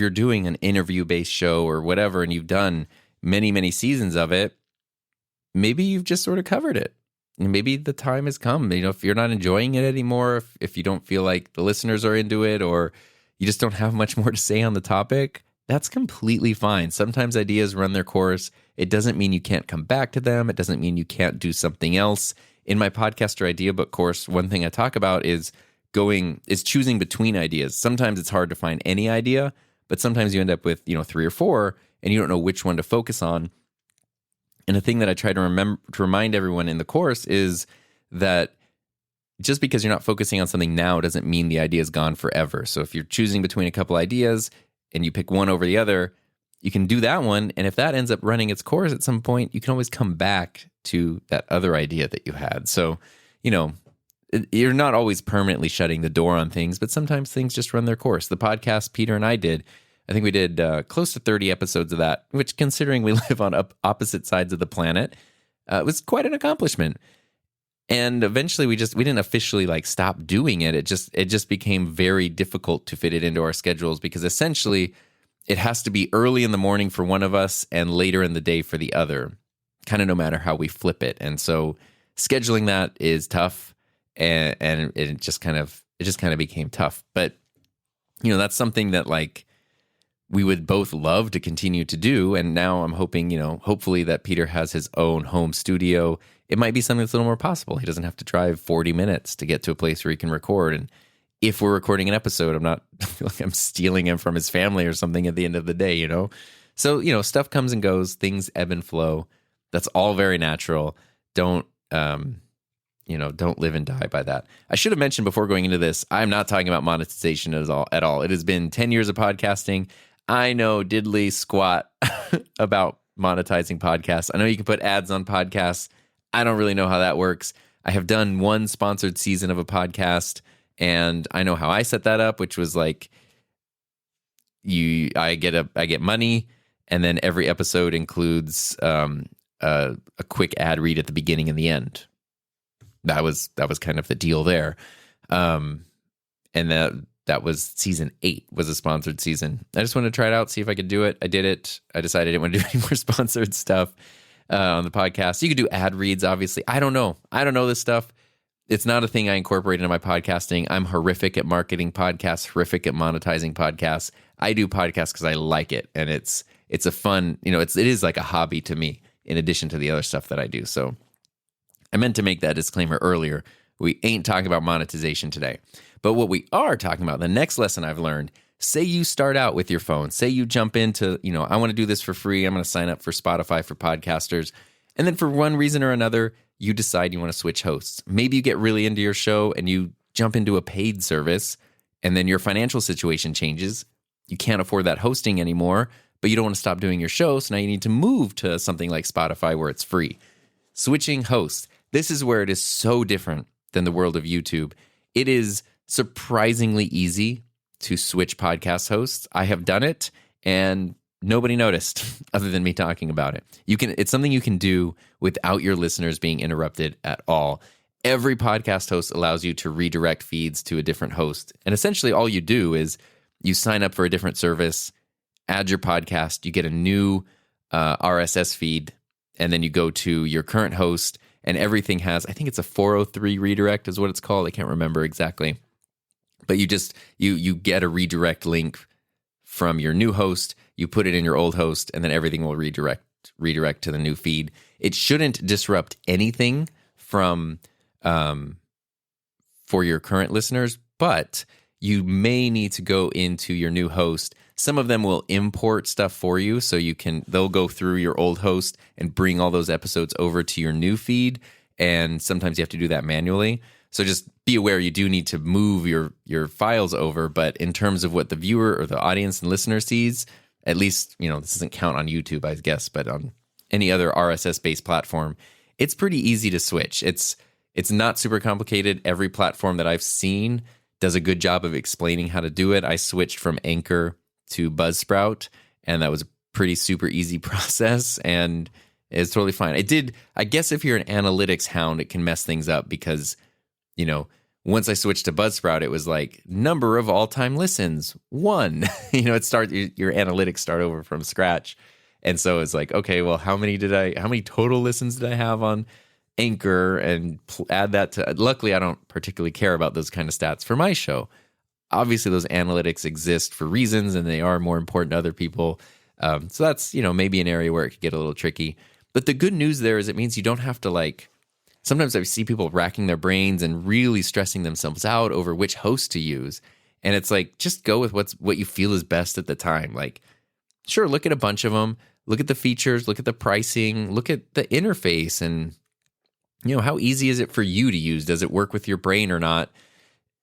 you're doing an interview-based show or whatever, and you've done many, many seasons of it, maybe you've just sort of covered it. And maybe the time has come. If you're not enjoying it anymore, if you don't feel like the listeners are into it, or you just don't have much more to say on the topic, that's completely fine. Sometimes ideas run their course. It doesn't mean you can't come back to them. It doesn't mean you can't do something else. In my Podcaster Idea Book course, one thing I talk about is choosing between ideas. Sometimes it's hard to find any idea, but sometimes you end up with 3 or 4, and you don't know which one to focus on. And the thing that I try to remind everyone in the course is that just because you're not focusing on something now doesn't mean the idea is gone forever. So if you're choosing between a couple ideas and you pick one over the other, you can do that one. And if that ends up running its course at some point, you can always come back to that other idea that you had. So, you're not always permanently shutting the door on things, but sometimes things just run their course. The podcast Peter and I did, I think we did close to 30 episodes of that, which, considering we live on opposite sides of the planet, it was quite an accomplishment. And eventually we didn't officially stop doing it. It just became very difficult to fit it into our schedules, because essentially it has to be early in the morning for one of us and later in the day for the other, kind of no matter how we flip it. And so scheduling that is tough, and it just kind of became tough. But that's something that we would both love to continue to do. And now I'm hoping, hopefully that Peter has his own home studio. It might be something that's a little more possible. He doesn't have to drive 40 minutes to get to a place where he can record. And if we're recording an episode, I'm not feel like I'm stealing him from his family or something at the end of the day, So, stuff comes and goes, things ebb and flow. That's all very natural. Don't live and die by that. I should have mentioned before going into this, I'm not talking about monetization at all. It has been 10 years of podcasting. I know diddly squat about monetizing podcasts. I know you can put ads on podcasts. I don't really know how that works. I have done one sponsored season of a podcast, and I know how I set that up, which was I get money, and then every episode includes a quick ad read at the beginning and the end. That was kind of the deal there. And that was season 8 was a sponsored season. I just wanted to try it out, see if I could do it. I did it. I decided I didn't want to do any more sponsored stuff on the podcast. You could do ad reads, obviously. I don't know this stuff. It's not a thing I incorporate into my podcasting. I'm horrific at marketing podcasts, horrific at monetizing podcasts. I do podcasts because I like it, and it's a fun, it is like a hobby to me in addition to the other stuff that I do. So I meant to make that disclaimer earlier. We ain't talking about monetization today. But what we are talking about, the next lesson I've learned, say you start out with your phone. Say you jump into, I want to do this for free. I'm going to sign up for Spotify for podcasters. And then for one reason or another, you decide you want to switch hosts. Maybe you get really into your show and you jump into a paid service and then your financial situation changes. You can't afford that hosting anymore, but you don't want to stop doing your show. So now you need to move to something like Spotify where it's free. Switching hosts. This is where it is so different than the world of YouTube. It is surprisingly easy to switch podcast hosts. I have done it and nobody noticed other than me talking about it. It's something you can do without your listeners being interrupted at all. Every podcast host allows you to redirect feeds to a different host. And essentially all you do is you sign up for a different service, add your podcast, you get a new RSS feed, and then you go to your current host, and everything has, I think it's a 403 redirect is what it's called. I can't remember exactly. But you just, you get a redirect link from your new host, you put it in your old host, and then everything will redirect to the new feed. It shouldn't disrupt anything from for your current listeners, but you may need to go into your new host. Some of them will import stuff for you, so they'll go through your old host and bring all those episodes over to your new feed, and sometimes you have to do that manually. So just be aware you do need to move your files over, but in terms of what the viewer or the audience and listener sees, at least, this doesn't count on YouTube, I guess, but on any other RSS-based platform, it's pretty easy to switch. It's not super complicated. Every platform that I've seen does a good job of explaining how to do it. I switched from Anchor to Buzzsprout, and that was a pretty super easy process, and it's totally fine. I guess if you're an analytics hound, it can mess things up because, once I switched to Buzzsprout, it was like number of all-time listens, 1. Your analytics start over from scratch. And so it's like, okay, well, how many total listens did I have on Anchor, and add that to, luckily I don't particularly care about those kind of stats for my show. Obviously those analytics exist for reasons and they are more important to other people. So that's, maybe an area where it could get a little tricky. But the good news there is it means you don't have to sometimes I see people racking their brains and really stressing themselves out over which host to use. And it's like, just go with what you feel is best at the time. Sure, look at a bunch of them, look at the features, look at the pricing, look at the interface, and how easy is it for you to use? Does it work with your brain or not?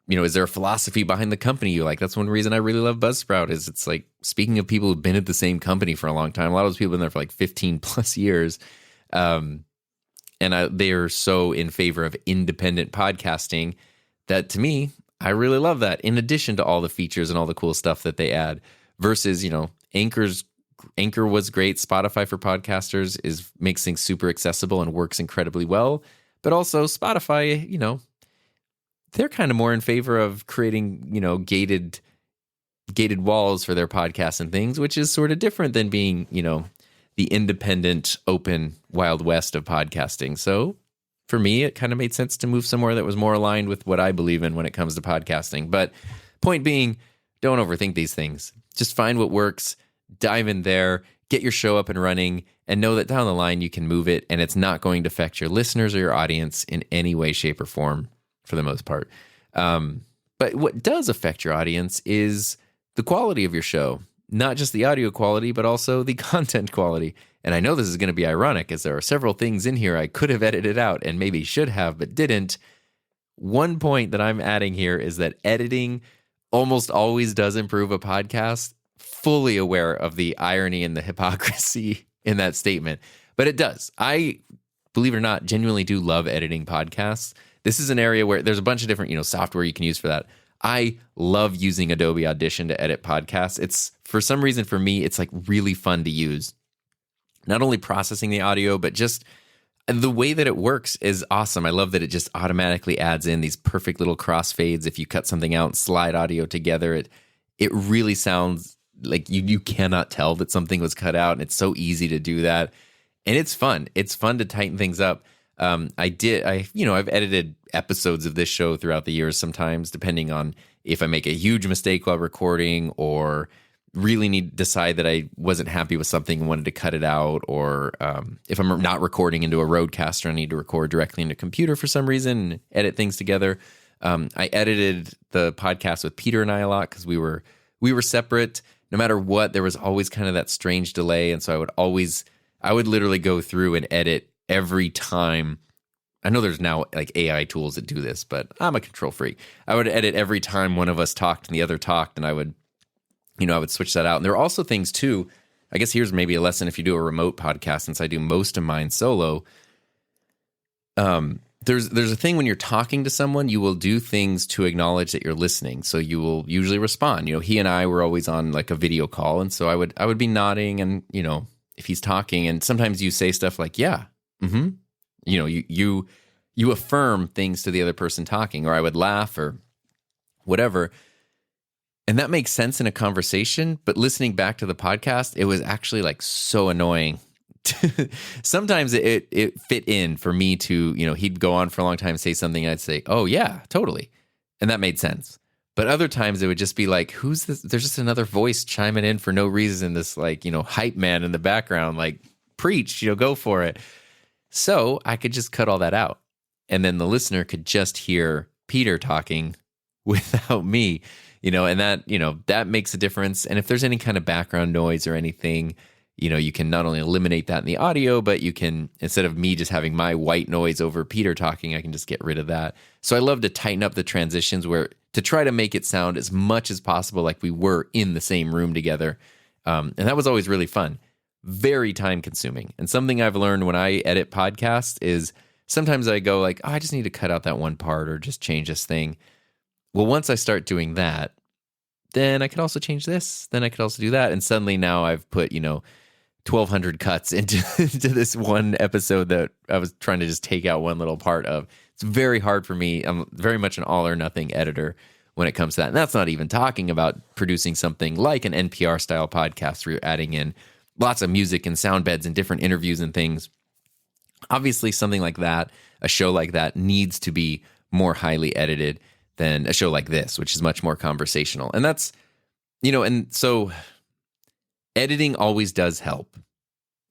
Is there a philosophy behind the company you like? That's one reason I really love Buzzsprout is it's like, speaking of people who've been at the same company for a long time, a lot of those people have been there for 15 plus years. And they are so in favor of independent podcasting that, to me, I really love that, in addition to all the features and all the cool stuff that they add versus, Anchor was great. Spotify for podcasters makes things super accessible and works incredibly well. But also Spotify, they're kind of more in favor of creating, gated walls for their podcasts and things, which is sort of different than being, the independent, open Wild West of podcasting. So for me, it kind of made sense to move somewhere that was more aligned with what I believe in when it comes to podcasting. But point being, don't overthink these things. Just find what works. Dive in there, get your show up and running, and know that down the line you can move it and it's not going to affect your listeners or your audience in any way, shape, or form for the most part. But what does affect your audience is the quality of your show, not just the audio quality, but also the content quality. And I know this is going to be ironic as there are several things in here I could have edited out and maybe should have, but didn't. One point that I'm adding here is that editing almost always does improve a podcast. Fully aware of the irony and the hypocrisy in that statement, but it does. I, believe it or not, genuinely do love editing podcasts. This is an area where there's a bunch of different, software you can use for that. I love using Adobe Audition to edit podcasts. It's, for some reason, for me, it's really fun to use. Not only processing the audio, but just the way that it works is awesome. I love that it just automatically adds in these perfect little crossfades. If you cut something out and slide audio together, it really sounds like you cannot tell that something was cut out, and it's so easy to do that. And it's fun. It's fun to tighten things up. I've edited episodes of this show throughout the years sometimes, depending on if I make a huge mistake while recording or really need to decide that I wasn't happy with something and wanted to cut it out, or if I'm not recording into a Rodecaster, I need to record directly into a computer for some reason and edit things together. I edited the podcast with Peter and I a lot because we were separate. No matter what, there was always kind of that strange delay. And so I would literally go through and edit every time I know there's now like AI tools that do this, but I'm a control freak. I would edit every time one of us talked and the other talked, and I would switch that out. And there are also things too. I guess here's maybe a lesson if you do a remote podcast, since I do most of mine solo. There's a thing when you're talking to someone, you will do things to acknowledge that you're listening. So you will usually respond. He and I were always on like a video call, and so I would be nodding, and if he's talking, and sometimes you say stuff like, yeah, mm-hmm. You affirm things to the other person talking, or I would laugh or whatever. And that makes sense in a conversation, but listening back to the podcast, it was actually like so annoying. Sometimes it fit in for me to, he'd go on for a long time and say something, and I'd say, oh yeah, totally. And that made sense. But other times it would just be like, who's this? There's just another voice chiming in for no reason. This like, hype man in the background, like preach, go for it. So I could just cut all that out. And then the listener could just hear Peter talking without me, and that makes a difference. And if there's any kind of background noise or anything, you can not only eliminate that in the audio, but you can, instead of me just having my white noise over Peter talking, I can just get rid of that. So I love to tighten up the transitions to try to make it sound as much as possible like we were in the same room together. And that was always really fun. Very time consuming. And something I've learned when I edit podcasts is sometimes I go like, oh, I just need to cut out that one part or just change this thing. Well, once I start doing that, then I can also change this. Then I could also do that. And suddenly now I've put, 1,200 cuts into this one episode that I was trying to just take out one little part of. It's very hard for me. I'm very much an all or nothing editor when it comes to that. And that's not even talking about producing something like an NPR style podcast where you're adding in lots of music and sound beds and different interviews and things. Obviously, something like that, a show like that, needs to be more highly edited than a show like this, which is much more conversational. And that's, and so editing always does help.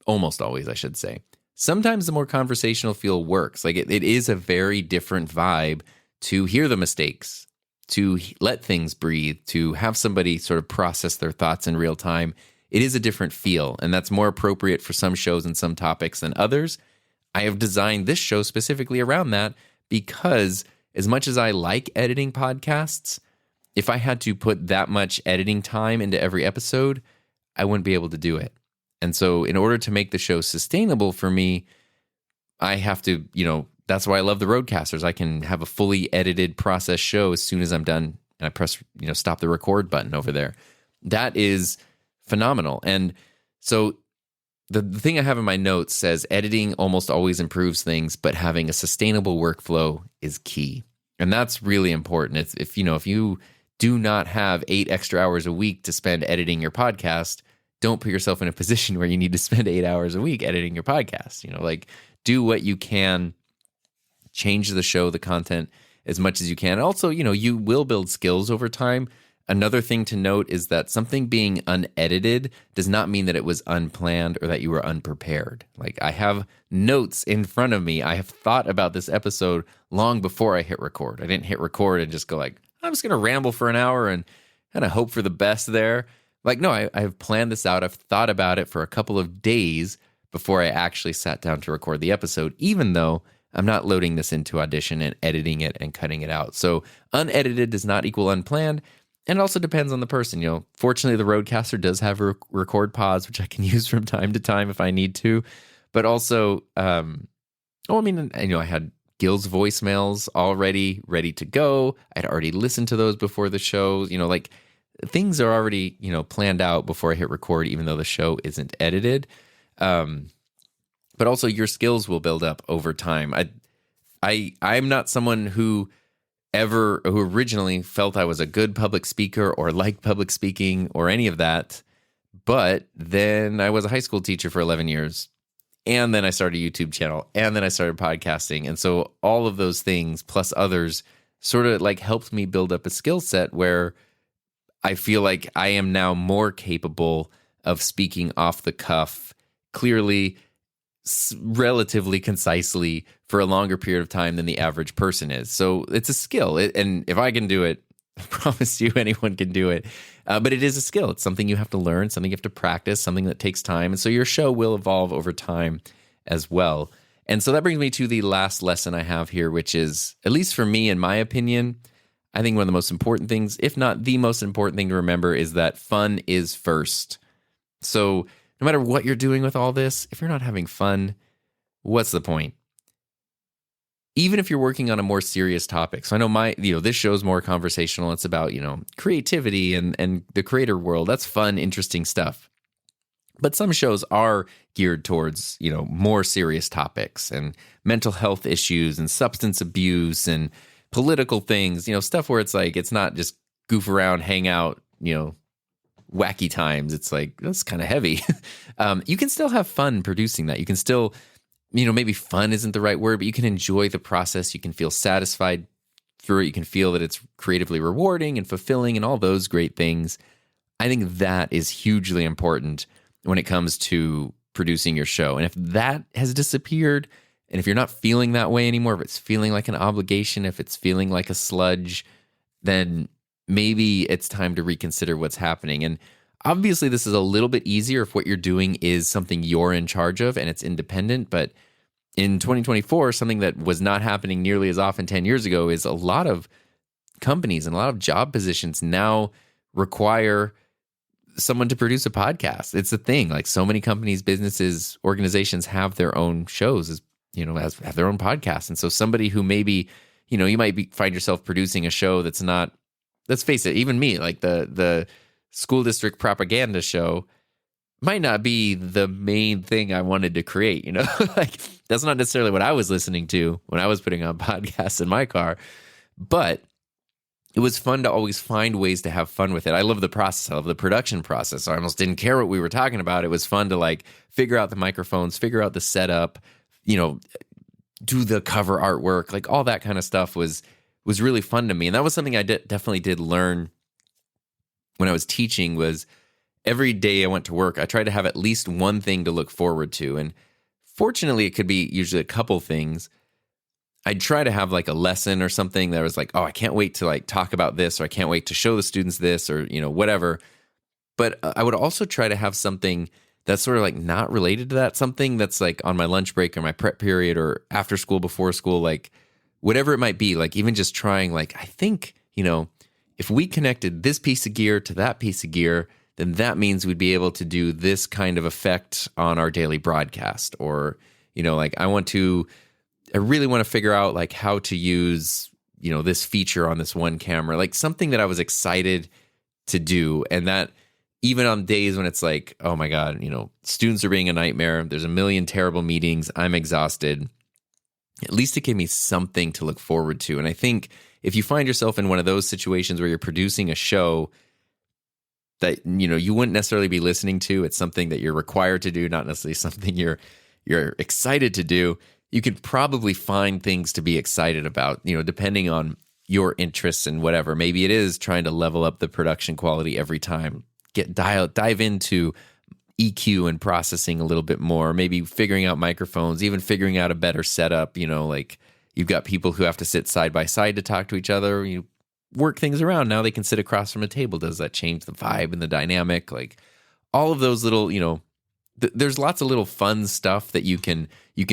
Almost always, I should say. Sometimes the more conversational feel works. Like it is a very different vibe to hear the mistakes, to let things breathe, to have somebody sort of process their thoughts in real time. It is a different feel, and that's more appropriate for some shows and some topics than others. I have designed this show specifically around that because as much as I like editing podcasts, if I had to put that much editing time into every episode, I wouldn't be able to do it. And so in order to make the show sustainable for me, I have to, that's why I love the Roadcasters. I can have a fully edited process show as soon as I'm done and I press, stop the record button over there. That is phenomenal. And so the thing I have in my notes says editing almost always improves things, but having a sustainable workflow is key. And that's really important. It's if you do not have 8 extra hours a week to spend editing your podcast, don't put yourself in a position where you need to spend 8 hours a week editing your podcast. Do what you can, change the show, the content as much as you can. Also, you will build skills over time. Another thing to note is that something being unedited does not mean that it was unplanned or that you were unprepared. Like I have notes in front of me. I have thought about this episode long before I hit record. I didn't hit record and just go like, I'm just going to ramble for an hour and kind of hope for the best there. Like, no, I have planned this out. I've thought about it for a couple of days before I actually sat down to record the episode, even though I'm not loading this into Audition and editing it and cutting it out. So unedited does not equal unplanned. And it also depends on the person. Fortunately, the Roadcaster does have record pods, which I can use from time to time if I need to. But also, I had Gil's voicemails already ready to go. I'd already listened to those before the show. Things are already, planned out before I hit record, even though the show isn't edited. But also your skills will build up over time. I'm not someone who originally felt I was a good public speaker or liked public speaking or any of that. But then I was a high school teacher for 11 years. And then I started a YouTube channel. And then I started podcasting. And so all of those things plus others sort of like helped me build up a skill set where I feel like I am now more capable of speaking off the cuff, clearly, relatively concisely for a longer period of time than the average person is. So it's a skill. And if I can do it, I promise you anyone can do it. But it is a skill. It's something you have to learn, something you have to practice, something that takes time. And so your show will evolve over time as well. And so that brings me to the last lesson I have here, which is, at least for me, in my opinion, I think one of the most important things, if not the most important thing to remember, is that fun is first. So no matter what you're doing with all this, if you're not having fun, what's the point? Even if you're working on a more serious topic. So I know this show is more conversational. It's about, creativity and the creator world. That's fun, interesting stuff. But some shows are geared towards, more serious topics and mental health issues and substance abuse and political things, stuff where it's like, it's not just goof around, hang out, wacky times. It's like, that's kind of heavy. You can still have fun producing that. You can still, maybe fun isn't the right word, but you can enjoy the process. You can feel satisfied through it. You can feel that it's creatively rewarding and fulfilling and all those great things. I think that is hugely important when it comes to producing your show. And if that has disappeared, and if you're not feeling that way anymore, if it's feeling like an obligation, if it's feeling like a sludge, then maybe it's time to reconsider what's happening. And obviously, this is a little bit easier if what you're doing is something you're in charge of and it's independent. But in 2024, something that was not happening nearly as often 10 years ago is a lot of companies and a lot of job positions now require someone to produce a podcast. It's a thing. Like, so many companies, businesses, organizations have their own shows, have their own podcasts. And so somebody who maybe, you might find yourself producing a show that's not, let's face it, even me, like the school district propaganda show might not be the main thing I wanted to create, like, that's not necessarily what I was listening to when I was putting on podcasts in my car, but it was fun to always find ways to have fun with it. I love the process. I love the production process. I almost didn't care what we were talking about. It was fun to like figure out the microphones, figure out the setup, do the cover artwork, like all that kind of stuff was really fun to me. And that was something I definitely did learn when I was teaching. Was every day I went to work, I tried to have at least one thing to look forward to. And fortunately, it could be usually a couple things. I'd try to have like a lesson or something that was like, oh, I can't wait to like talk about this, or I can't wait to show the students this, or, whatever. But I would also try to have something that's sort of like not related to that, something that's like on my lunch break or my prep period or after school, before school, like whatever it might be, like even just trying, like, I think, if we connected this piece of gear to that piece of gear, then that means we'd be able to do this kind of effect on our daily broadcast. Or, like I really want to figure out like how to use, this feature on this one camera, like something that I was excited to do. And that even on days when it's like, oh my God, students are being a nightmare, there's a million terrible meetings, I'm exhausted, at least it gave me something to look forward to. And I think if you find yourself in one of those situations where you're producing a show that, you wouldn't necessarily be listening to, it's something that you're required to do, not necessarily something you're excited to do, you could probably find things to be excited about, depending on your interests and whatever. Maybe it is trying to level up the production quality every time, dive into EQ and processing a little bit more, maybe figuring out microphones, even figuring out a better setup, like you've got people who have to sit side by side to talk to each other, you work things around. Now they can sit across from a table. Does that change the vibe and the dynamic? Like all of those little, there's lots of little fun stuff that you can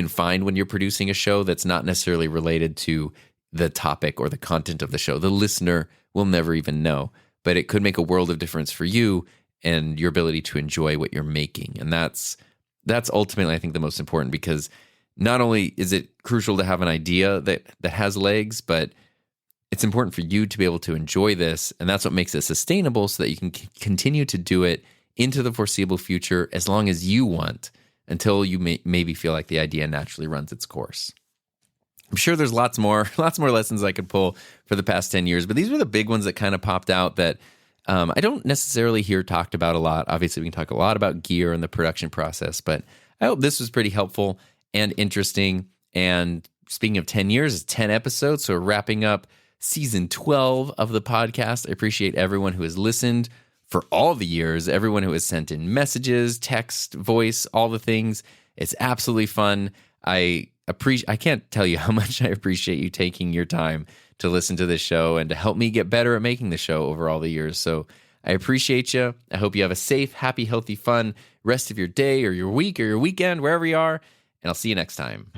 find when you're producing a show that's not necessarily related to the topic or the content of the show. The listener will never even know, but it could make a world of difference for you and your ability to enjoy what you're making. And that's ultimately, I think, the most important, because not only is it crucial to have an idea that has legs, but it's important for you to be able to enjoy this. And that's what makes it sustainable, so that you can continue to do it into the foreseeable future as long as you want, until you maybe feel like the idea naturally runs its course. I'm sure there's lots more lessons I could pull for the past 10 years, but these were the big ones that kind of popped out that I don't necessarily hear talked about a lot. Obviously, we can talk a lot about gear and the production process, but I hope this was pretty helpful and interesting. And speaking of 10 years, it's 10 episodes, so we're wrapping up season 12 of the podcast. I appreciate everyone who has listened for all the years, everyone who has sent in messages, text, voice, all the things. It's absolutely fun. I can't tell you how much I appreciate you taking your time to listen to this show and to help me get better at making the show over all the years. So I appreciate you. I hope you have a safe, happy, healthy, fun rest of your day or your week or your weekend, wherever you are. and I'll see you next time.